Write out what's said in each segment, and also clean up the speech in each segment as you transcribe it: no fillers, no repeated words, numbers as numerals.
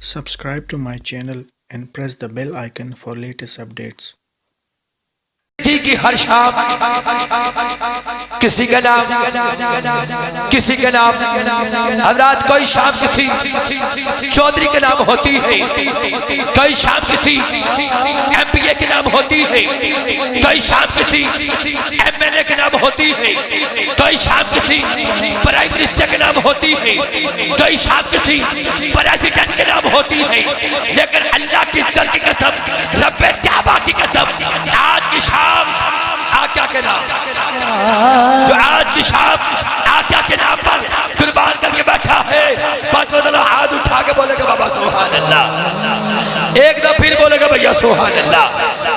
Subscribe to my channel and press the bell icon for latest updates. की हर शाम किसी का नाम हजरात, कोई शाम किसी चौधरी के नाम होती है, कोई शाम किसी एमपीए के नाम होती है, कोई शाम किसी एमएलए के नाम होती है, कोई शाम किसी प्राइम मिनिस्टर के नाम होती है, कोई शाम किसी प्रेसिडेंट के नाम होती है। लेकिन अल्लाह की इज्जत की कसम, रब्बे काबा की कसम, आज की शाम आका के नाम, जो आज की शाम आका के नाम पर कुर्बान करके बैठा है, बस बदला हाथ उठा के बोलेगा बाबा सुभान अल्लाह, एक दम फिर बोलेगा भैया सुभान अल्लाह।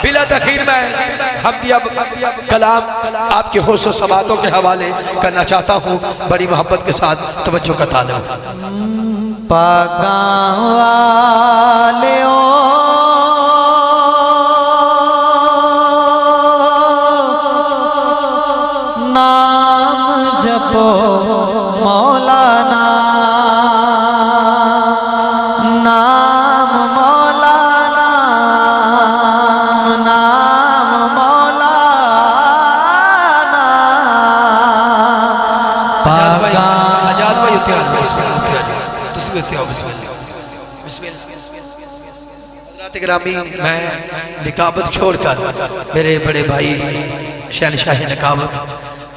बिला तखीर में हम कलाम आपके होश सवातों के हवाले करना चाहता हूँ, बड़ी मोहब्बत के साथ तवज्जो का तालिब। जपो मौलाना, नाम मौलाना, नाम मौलाना। आजाद भाई ग्रामी, मैं निकाबत छोड़कर मेरे बड़े भाई शहनशाह निकाबत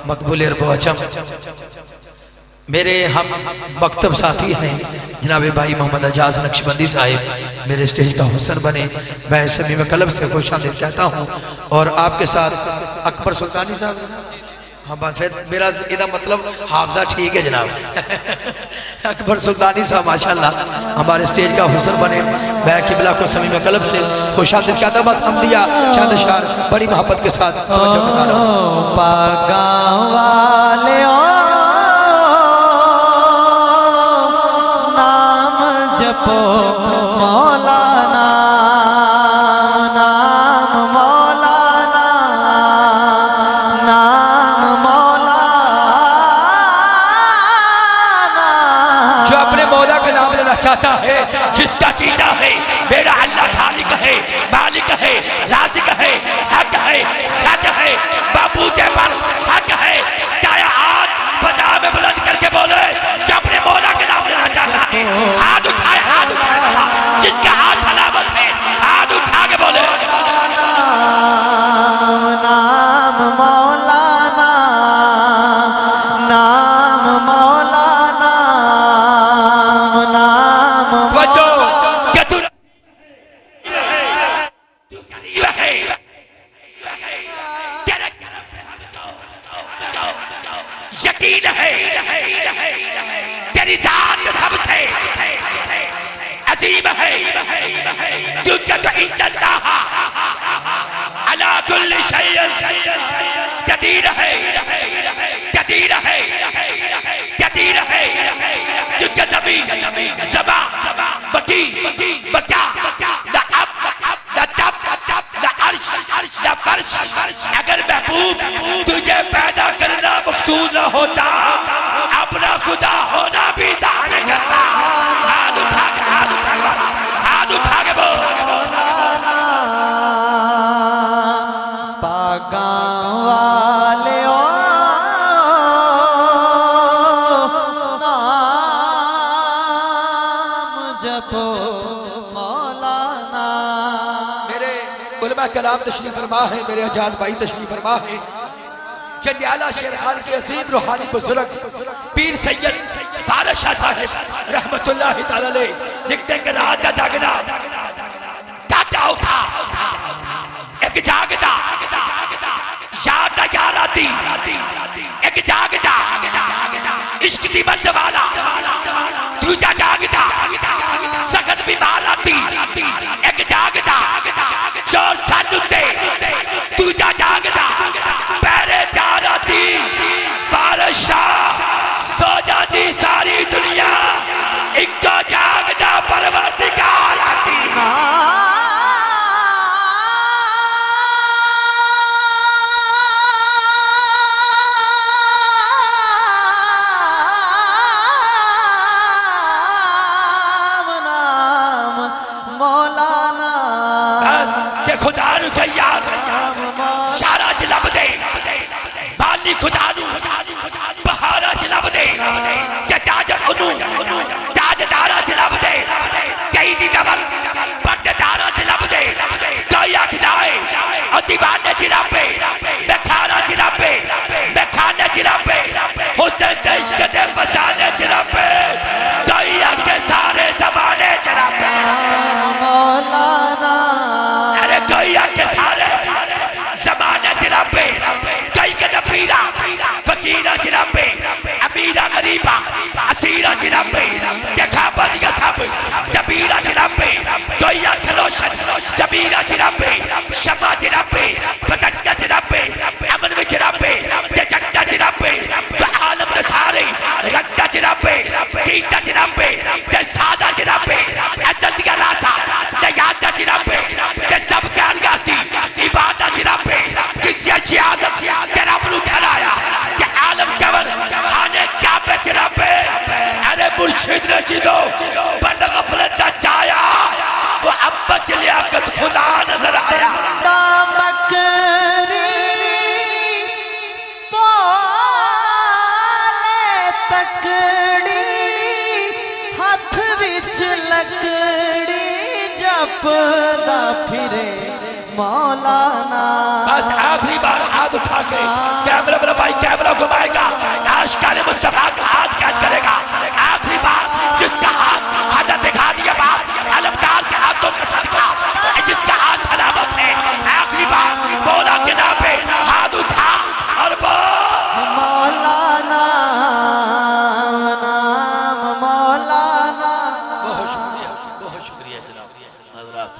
मकबूल अरबोचम, मेरे हम मकतब साथी हैं जनाब भाई मोहम्मद एजाज नक्शबंदी साहिब, मेरे स्टेज का हुस्न बने, मैं सभी में कलब से खुशामदीद कहता हूँ। और आपके साथ अकबर सुल्तानी साहब, हाँ बात फिर मेरा इधर मतलब हाफजा ठीक है जनाब अकबर सुल्तानी साहब माशाल्लाह हमारे स्टेज का हुस्न बने, मैं किबला को समी में कलब से खुशामदीद कहता हूँ। बस हम दिया चंद शार बड़ी मोहब्बत के साथ तवज्जो करता रहूं। नाम जपो मौलाना, नाम मौलाना, नाम मौलाना। जो अपने मौला का नाम लेना चाहता है, जिसका कीदा है मेरा अल्लाह खालिक है, मालिक है, राज़िक है, हक है, सच है, बाबूते पर हक है, दाया हाथ बजा में बुलंद करके बोले जो अपने मौला के नाम लेना चाहता है, हाथ उठाए बाबा, जिसका हाथ सलामत है हाथ उठा के बोले नाम मौलाना, नाम मौलाना, नाम यकीन है तेरी जान सबसे अजीम है, क्योंकि तो इल्लल्लाह अला कुल्ली शैइन कदीर है, कदीर है, कदीर है, क्योंकि ज़मीन ज़मा बकी बका ला अब ला तब ला अर्श ला फर्श। अगर महबूब तुझे पैदा करना मकसूद न होता, अपना खुदा होना भी दान करता। हाथ उठा के हाथ उठा के हाथ उठा के बोल पागां वाले ओ नाम जपो मौलाना। मेरे उलमा कलाम तशरीफ फरमा है, मेरे आजाद भाई तशरीफ फरमा है, जंडियाला शेर खान के अजीम रूहानी बुजुर्ग पीर सैयद तारा शाह साहिब रहमतुल्लाह तआला अलैह लिखते हैं कि रात का जागना टाटा उठा, एक जागदा याद यार आती, एक जागदा इश्क दी मंज़ वाला, दूजा जागदा सख्त बीमार आती, एक जागदा चोर सानू दे, दूजा जागदा पहरेदार आती, बादशाह सो जाती सारी दुनिया, इक्को जागदा परवरदिगार आती। ते खुदा नु तैयार सारा च लब दे बाली खुदा नु बहारा च लब दे ते ताजर ओनु ताजदारा च लब दे कई दी दबल पर्देदारा च लब दे कोई आखदाए और दीवाने च लबे मैं खाना च लबे मैं खाने च लबे हुस्न देश के दे फसाने च लबे कोई आके सारे जमाने च लबे मौलाना अरे कोई आके सारे जमाने च लबे कई के पीरा फकीरा च लबे अमीरा गरीबा असीरा च लबे देखा बदिया सब जबीरा च लबे कोई आके लोशन जबीरा च लबे शमा च लबे पतंगा च लबे अमन विच लबे ते जगता च लबे तो आलम दे सारे रंगा च लबे कीता च लबे ते सादा च लबे अदल दिया राता ते याद च लबे ते सब कारगाती इबादत च लबे किसी जियादत ते रब नु ठहराया के आलम कवर खाने काबे च लबे अरे मुर्शिद ने जिदो बंद गफलत दा चाया वो अब्बा च लियाकत खुदा नजर आया मकरी पाले तकड़ी हाथ विच लकड़ी जपदा फिरे मौलाना बस आखिरी बार हाथ उठा के कैमरा मेरा भाई कैमरा घुमाएगा आशिकान मुस्तफा का हाथ कैच करेगा आखिरी बार जिसका हाथ हजरत दिखा दिया बात अलमदार के हाथों का सदका जिसका हाथ सलामत है आखिरी बार मौला के नाम पे हाथ उठा और बोल मौलाना नाम मौलाना बहुत शुक्रिया जनाब हजरात।